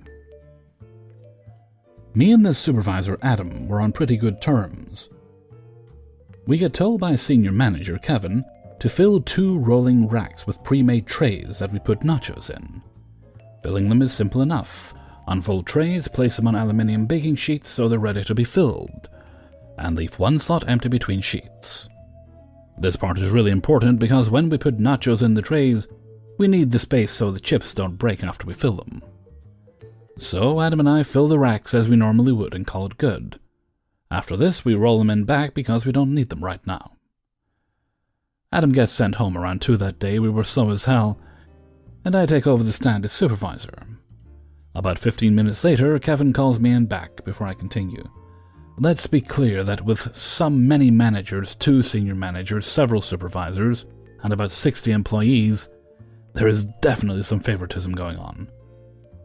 Me and this supervisor, Adam, were on pretty good terms. We get told by senior manager, Kevin, to fill 2 rolling racks with pre-made trays that we put nachos in. Filling them is simple enough. Unfold trays, place them on aluminium baking sheets so they're ready to be filled, and leave 1 slot empty between sheets. This part is really important because when we put nachos in the trays, we need the space so the chips don't break after we fill them. So Adam and I fill the racks as we normally would and call it good. After this, we roll them in back because we don't need them right now. Adam gets sent home around 2 that day. We were slow as hell, and I take over the stand as supervisor. About 15 minutes later, Kevin calls me in back before I continue. Let's be clear that with many managers, 2 senior managers, several supervisors, and about 60 employees, there is definitely some favoritism going on.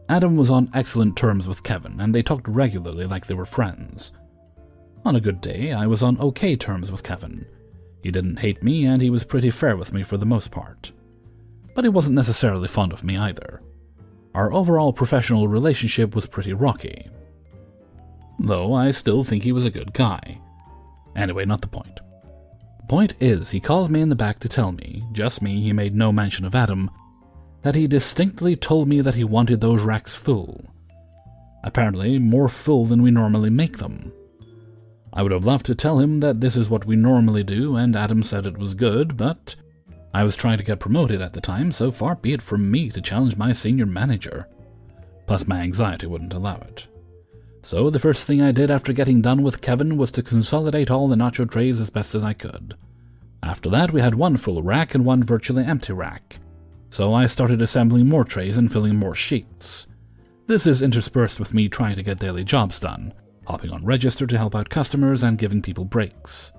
Adam was on excellent terms with Kevin, and they talked regularly like they were friends. On a good day, I was on okay terms with Kevin. He didn't hate me, and he was pretty fair with me for the most part. But he wasn't necessarily fond of me either. Our overall professional relationship was pretty rocky. Though I still think he was a good guy. Anyway, not the point. The point is, he calls me in the back to tell me, just me, he made no mention of Adam, that he distinctly told me that he wanted those racks full. Apparently, more full than we normally make them. I would have loved to tell him that this is what we normally do, and Adam said it was good, but I was trying to get promoted at the time, so far be it from me to challenge my senior manager. Plus my anxiety wouldn't allow it. So the first thing I did after getting done with Kevin was to consolidate all the nacho trays as best as I could. After that, we had 1 full rack and 1 virtually empty rack. So I started assembling more trays and filling more sheets. This is interspersed with me trying to get daily jobs done, hopping on register to help out customers and giving people breaks.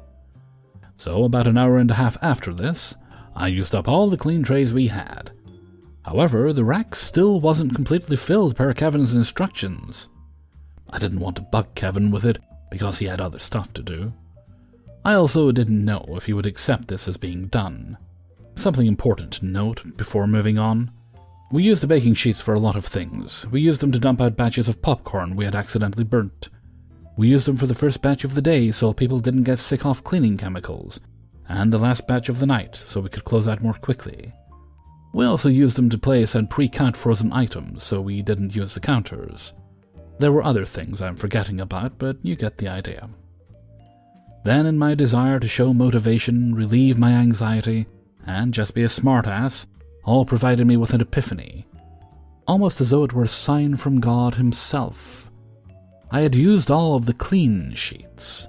So about an hour and a half after this, I used up all the clean trays we had. However, the rack still wasn't completely filled per Kevin's instructions. I didn't want to bug Kevin with it because he had other stuff to do. I also didn't know if he would accept this as being done. Something important to note before moving on. We used the baking sheets for a lot of things. We used them to dump out batches of popcorn we had accidentally burnt. We used them for the first batch of the day so people didn't get sick off cleaning chemicals, and the last batch of the night so we could close out more quickly. We also used them to place and pre-count frozen items so we didn't use the counters. There were other things I'm forgetting about, but you get the idea. Then, in my desire to show motivation, relieve my anxiety, and just be a smartass, all provided me with an epiphany, almost as though it were a sign from God himself. I had used all of the clean sheets.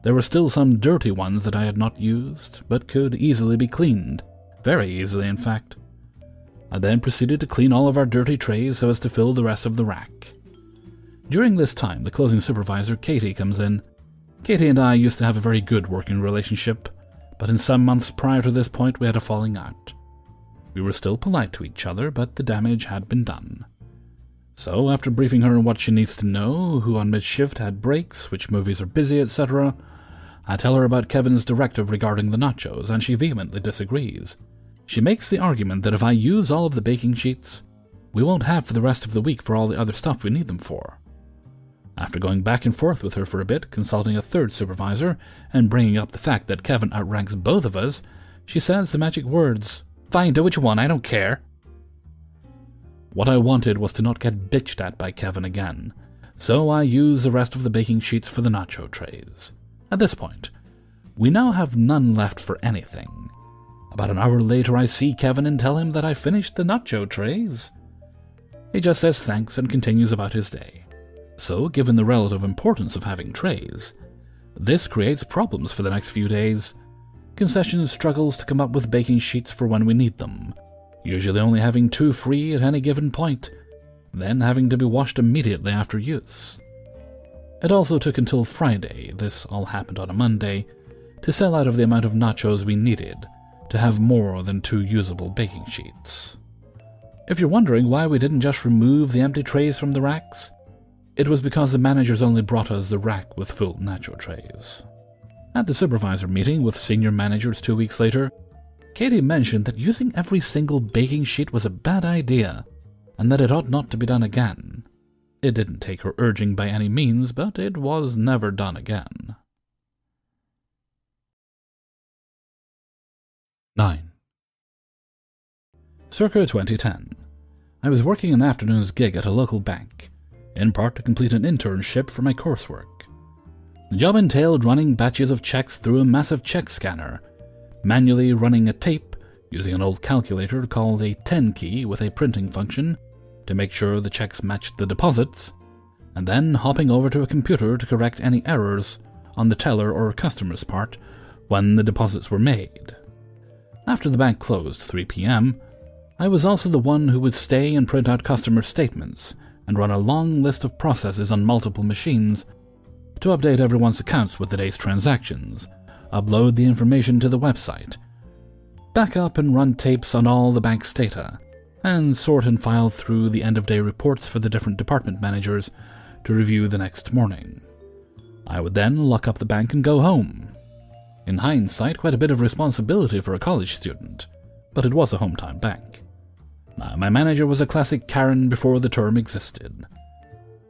There were still some dirty ones that I had not used, but could easily be cleaned, very easily in fact. I then proceeded to clean all of our dirty trays so as to fill the rest of the rack. During this time, the closing supervisor, Katie, comes in. Katie and I used to have a very good working relationship, but in some months prior to this point we had a falling out. We were still polite to each other, but the damage had been done. So, after briefing her on what she needs to know, who on mid-shift had breaks, which movies are busy, etc., I tell her about Kevin's directive regarding the nachos, and she vehemently disagrees. She makes the argument that if I use all of the baking sheets, we won't have for the rest of the week for all the other stuff we need them for. After going back and forth with her for a bit, consulting a third supervisor, and bringing up the fact that Kevin outranks both of us, she says the magic words, "Fine, do what you want, I don't care." What I wanted was to not get bitched at by Kevin again, so I used the rest of the baking sheets for the nacho trays. At this point, we now have none left for anything. About an hour later, I see Kevin and tell him that I finished the nacho trays. He just says thanks and continues about his day. So, given the relative importance of having trays, this creates problems for the next few days. Concession struggles to come up with baking sheets for when we need them, usually only having 2 free at any given point, then having to be washed immediately after use. It also took until Friday, this all happened on a Monday, to sell out of the amount of nachos we needed to have more than 2 usable baking sheets. If you're wondering why we didn't just remove the empty trays from the racks, it was because the managers only brought us the rack with full nacho trays. At the supervisor meeting with senior managers 2 weeks later, Katie mentioned that using every single baking sheet was a bad idea, and that it ought not to be done again. It didn't take her urging by any means, but it was never done again. 9. Circa 2010. I was working an afternoon's gig at a local bank, in part to complete an internship for my coursework. The job entailed running batches of checks through a massive check scanner, manually running a tape using an old calculator called a 10 key with a printing function to make sure the checks matched the deposits, and then hopping over to a computer to correct any errors on the teller or customer's part when the deposits were made. After the bank closed 3 p.m., I was also the one who would stay and print out customer statements and run a long list of processes on multiple machines to update everyone's accounts with the day's transactions, upload the information to the website, back up and run tapes on all the bank's data, and sort and file through the end-of-day reports for the different department managers to review the next morning. I would then lock up the bank and go home. In hindsight, quite a bit of responsibility for a college student, but it was a hometown bank. Now, my manager was a classic Karen before the term existed.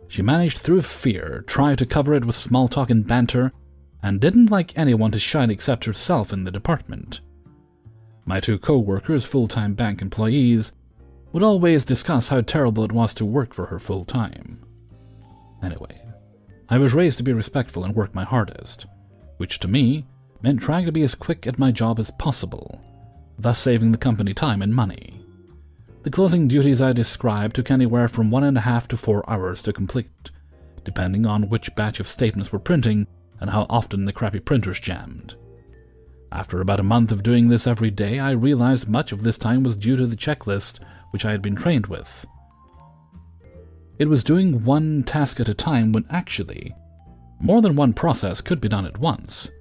She managed through fear, tried to cover it with small talk and banter, and didn't like anyone to shine except herself in the department. My 2 co-workers, full-time bank employees, would always discuss how terrible it was to work for her full-time. Anyway, I was raised to be respectful and work my hardest, which to me meant trying to be as quick at my job as possible, thus saving the company time and money. The closing duties I described took anywhere from 1.5 to 4 hours to complete, depending on which batch of statements we're printing and how often the crappy printers jammed. After about a month of doing this every day, I realized much of this time was due to the checklist which I had been trained with. It was doing one task at a time when actually, more than one process could be done at once,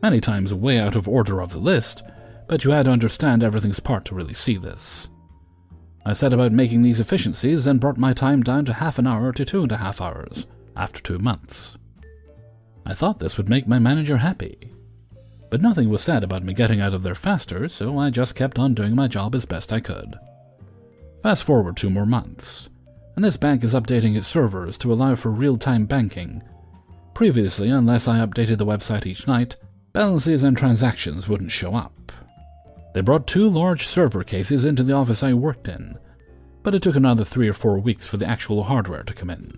many times way out of order of the list, but you had to understand everything's part to really see this. I set about making these efficiencies and brought my time down to half an hour to 2.5 hours after 2 months. I thought this would make my manager happy, but nothing was said about me getting out of there faster, so I just kept on doing my job as best I could. Fast forward 2 more months, and this bank is updating its servers to allow for real-time banking. Previously, unless I updated the website each night, balances and transactions wouldn't show up. They brought 2 large server cases into the office I worked in, but it took another 3 or 4 weeks for the actual hardware to come in.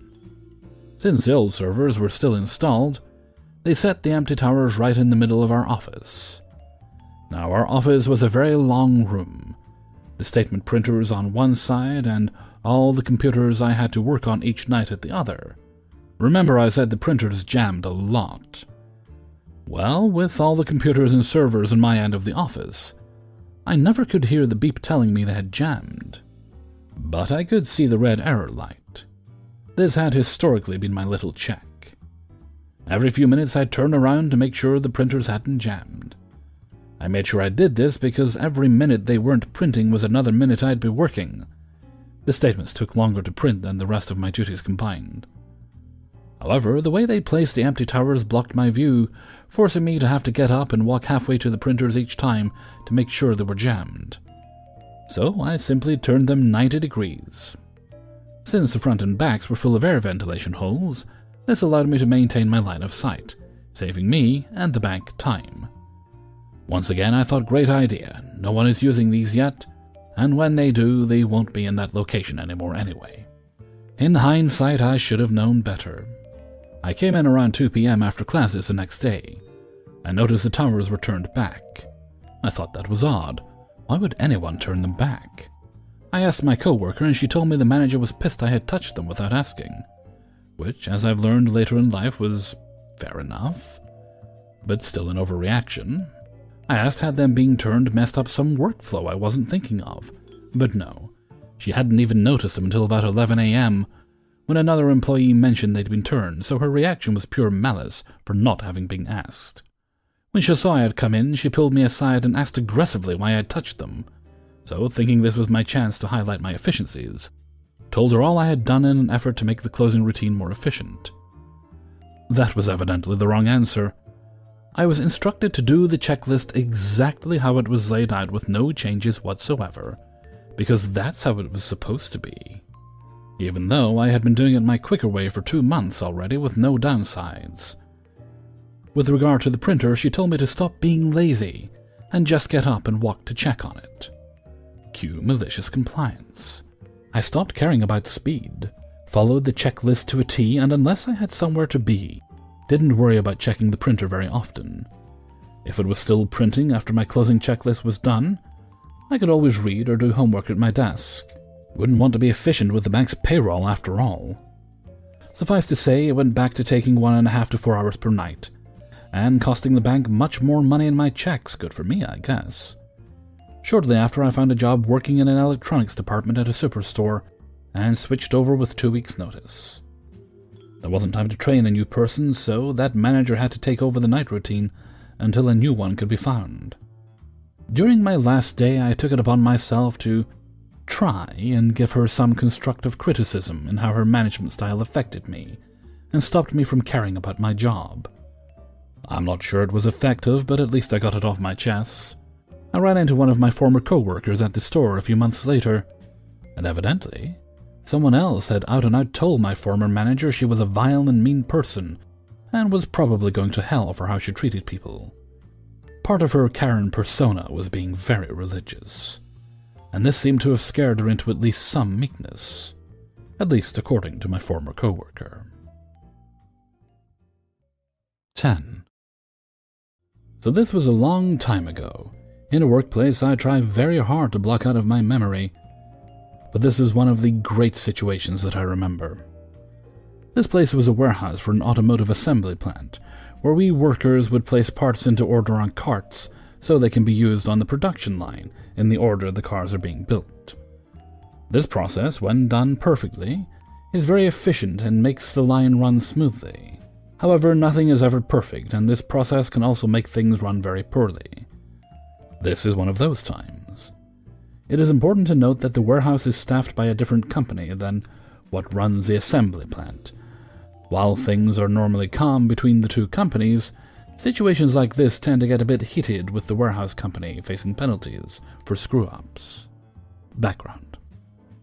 Since the old servers were still installed, they set the empty towers right in the middle of our office. Now, our office was a very long room, the statement printers on one side and all the computers I had to work on each night at the other. Remember I said the printers jammed a lot. Well, with all the computers and servers in my end of the office, I never could hear the beep telling me they had jammed, but I could see the red error light. This had historically been my little check. Every few minutes I'd turn around to make sure the printers hadn't jammed. I made sure I did this because every minute they weren't printing was another minute I'd be working. The statements took longer to print than the rest of my duties combined. However, the way they placed the empty towers blocked my view, forcing me to have to get up and walk halfway to the printers each time to make sure they were jammed. So I simply turned them 90 degrees. Since the front and backs were full of air ventilation holes, this allowed me to maintain my line of sight, saving me and the bank time. Once again, I thought, great idea. No one is using these yet, and when they do, they won't be in that location anymore anyway. In hindsight, I should have known better. I came in around 2 p.m. after classes the next day. I noticed the towers were turned back. I thought that was odd. Why would anyone turn them back? I asked my co-worker and she told me the manager was pissed I had touched them without asking, which, as I've learned later in life, was fair enough, but still an overreaction. I asked had them being turned messed up some workflow I wasn't thinking of, but no. She hadn't even noticed them until about 11 a.m., when another employee mentioned they'd been turned, so her reaction was pure malice for not having been asked. When she saw I had come in, she pulled me aside and asked aggressively why I had touched them, so thinking this was my chance to highlight my efficiencies, told her all I had done in an effort to make the closing routine more efficient. That was evidently the wrong answer. I was instructed to do the checklist exactly how it was laid out with no changes whatsoever, because that's how it was supposed to be. Even though I had been doing it my quicker way for 2 months already with no downsides. With regard to the printer, she told me to stop being lazy and just get up and walk to check on it. Cue malicious compliance. I stopped caring about speed, followed the checklist to a T, and unless I had somewhere to be, didn't worry about checking the printer very often. If it was still printing after my closing checklist was done, I could always read or do homework at my desk. Wouldn't want to be efficient with the bank's payroll after all. Suffice to say, it went back to taking 1.5 to 4 hours per night, and costing the bank much more money in my checks. Good for me, I guess. Shortly after, I found a job working in an electronics department at a superstore, and switched over with 2 weeks' notice. There wasn't time to train a new person, so that manager had to take over the night routine until a new one could be found. During my last day, I took it upon myself to try and give her some constructive criticism in how her management style affected me, and stopped me from caring about my job. I'm not sure it was effective, but at least I got it off my chest. I ran into one of my former co-workers at the store a few months later, and evidently, someone else had out and out told my former manager she was a vile and mean person, and was probably going to hell for how she treated people. Part of her Karen persona was being very religious, and this seemed to have scared her into at least some meekness, at least according to my former co-worker. 10. So this was a long time ago. In a workplace I try very hard to block out of my memory, but this is one of the great situations that I remember. This place was a warehouse for an automotive assembly plant, where we workers would place parts into order on carts so they can be used on the production line in the order the cars are being built. This process, when done perfectly, is very efficient and makes the line run smoothly. However, nothing is ever perfect, and this process can also make things run very poorly. This is one of those times. It is important to note that the warehouse is staffed by a different company than what runs the assembly plant. While things are normally calm between the two companies, situations like this tend to get a bit heated with the warehouse company facing penalties for screw-ups. Background.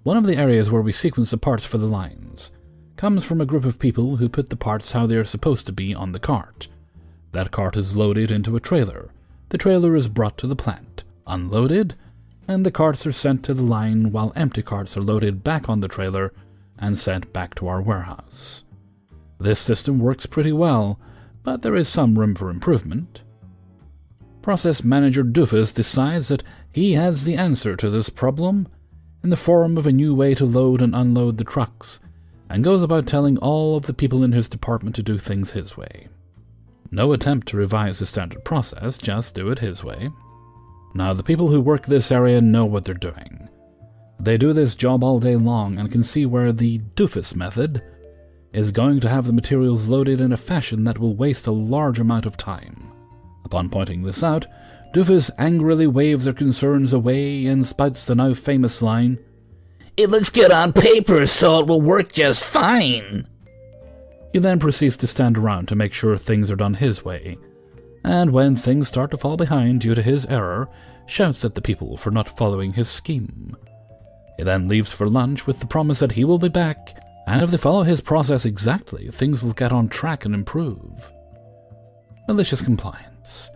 One of the areas where we sequence the parts for the lines comes from a group of people who put the parts how they are supposed to be on the cart. That cart is loaded into a trailer. The trailer is brought to the plant, unloaded, and the carts are sent to the line while empty carts are loaded back on the trailer and sent back to our warehouse. This system works pretty well, but there is some room for improvement. Process Manager Doofus decides that he has the answer to this problem in the form of a new way to load and unload the trucks, and goes about telling all of the people in his department to do things his way. No attempt to revise the standard process, just do it his way. Now, the people who work this area know what they're doing. They do this job all day long and can see where the Doofus method is going to have the materials loaded in a fashion that will waste a large amount of time. Upon pointing this out, Doofus angrily waves their concerns away and spouts the now famous line, "It looks good on paper, so it will work just fine." He then proceeds to stand around to make sure things are done his way, and when things start to fall behind due to his error, shouts at the people for not following his scheme. He then leaves for lunch with the promise that he will be back, and if they follow his process exactly, things will get on track and improve. Malicious compliance.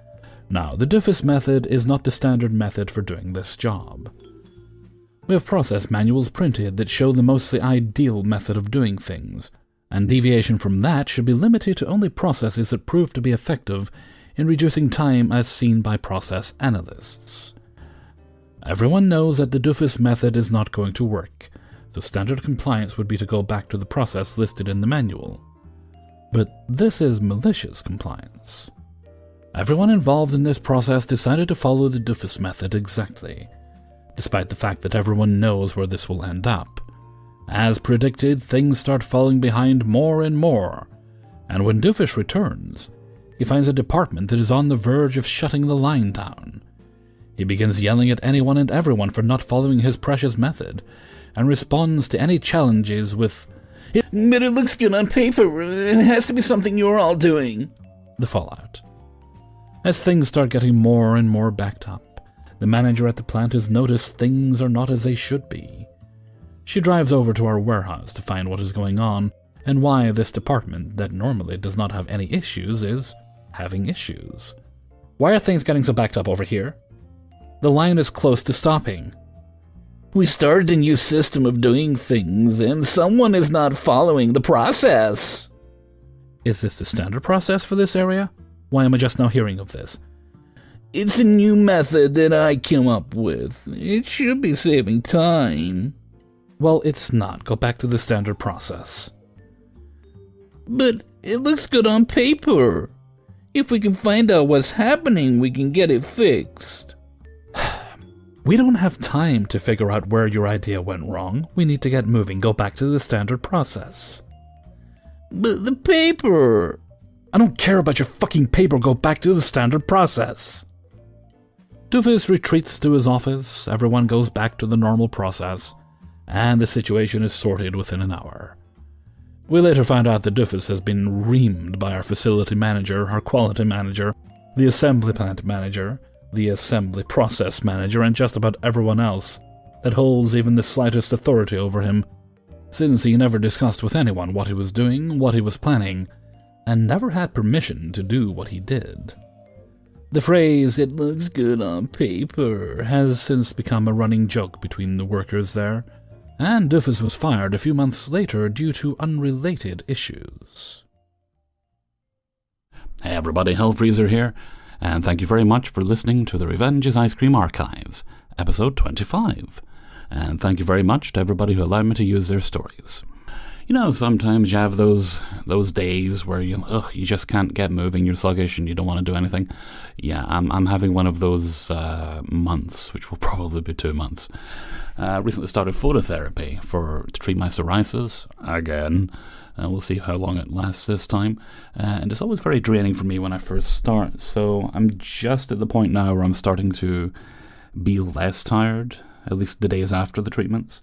Now, the doofus method is not the standard method for doing this job. We have process manuals printed that show the mostly ideal method of doing things, and deviation from that should be limited to only processes that prove to be effective in reducing time as seen by process analysts. Everyone knows that the doofus method is not going to work, so standard compliance would be to go back to the process listed in the manual. But this is malicious compliance. Everyone involved in this process decided to follow the doofus method exactly, despite the fact that everyone knows where this will end up. As predicted, things start falling behind more and more, and when Doofus returns, he finds a department that is on the verge of shutting the line down. He begins yelling at anyone and everyone for not following his precious method, and responds to any challenges with, "But it looks good on paper. It has to be something you're all doing." The fallout. As things start getting more and more backed up, the manager at the plant has noticed things are not as they should be. She drives over to our warehouse to find what is going on, and why this department, that normally does not have any issues, is having issues. Why are things getting so backed up over here? The line is close to stopping. "We started a new system of doing things, and someone is not following the process." Is this the standard process for this area? Why am I just now hearing of this? "It's a new method that I came up with. It should be saving time." Well, it's not. Go back to the standard process. "But it looks good on paper. If we can find out what's happening, we can get it fixed." We don't have time to figure out where your idea went wrong. We need to get moving. Go back to the standard process. "But the paper..." I don't care about your fucking paper. Go back to the standard process. Doofus retreats to his office. Everyone goes back to the normal process, and the situation is sorted within an hour. We later find out that Doofus has been reamed by our facility manager, our quality manager, the assembly plant manager, the assembly process manager, and just about everyone else that holds even the slightest authority over him, since he never discussed with anyone what he was doing, what he was planning, and never had permission to do what he did. The phrase, "it looks good on paper," has since become a running joke between the workers there, and Doofus was fired a few months later due to unrelated issues. Hey everybody, Hellfreezer here, and thank you very much for listening to the Revenge's Ice Cream Archives, episode 25, and thank you very much to everybody who allowed me to use their stories. You know, sometimes you have those days where you just can't get moving, you're sluggish and you don't want to do anything. Yeah, I'm having one of those months, which will probably be 2 months. Recently started phototherapy to treat my psoriasis again. We'll see how long it lasts this time. And it's always very draining for me when I first start. So I'm just at the point now where I'm starting to be less tired, at least the days after the treatments.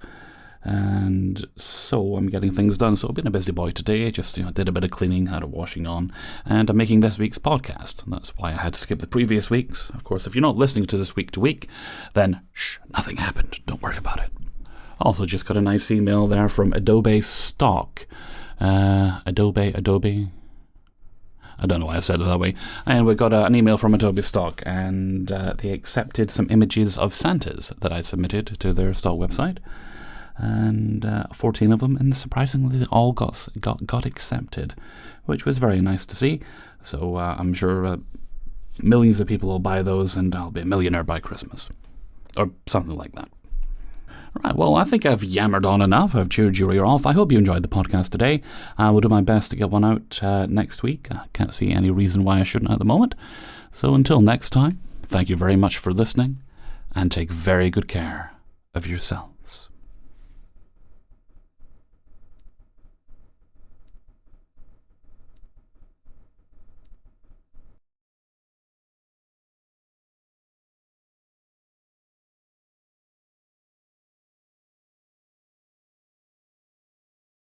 And so I'm getting things done. So I've been a busy boy today. Just did a bit of cleaning, had a washing on, and I'm making this week's podcast. That's why I had to skip the previous weeks. Of course, if you're not listening to this week to week, then nothing happened. Don't worry about it. Also, just got a nice email there from Adobe Stock. Adobe. I don't know why I said it that way. And we got an email from Adobe Stock, and they accepted some images of Santas that I submitted to their stock website. And 14 of them, and surprisingly they all got accepted, which was very nice to see. So I'm sure millions of people will buy those, and I'll be a millionaire by Christmas, or something like that. Right, well, I think I've yammered on enough. I've chewed your ear off. I hope you enjoyed the podcast today. I will do my best to get one out next week. I can't see any reason why I shouldn't at the moment. So until next time, thank you very much for listening, and take very good care of yourself.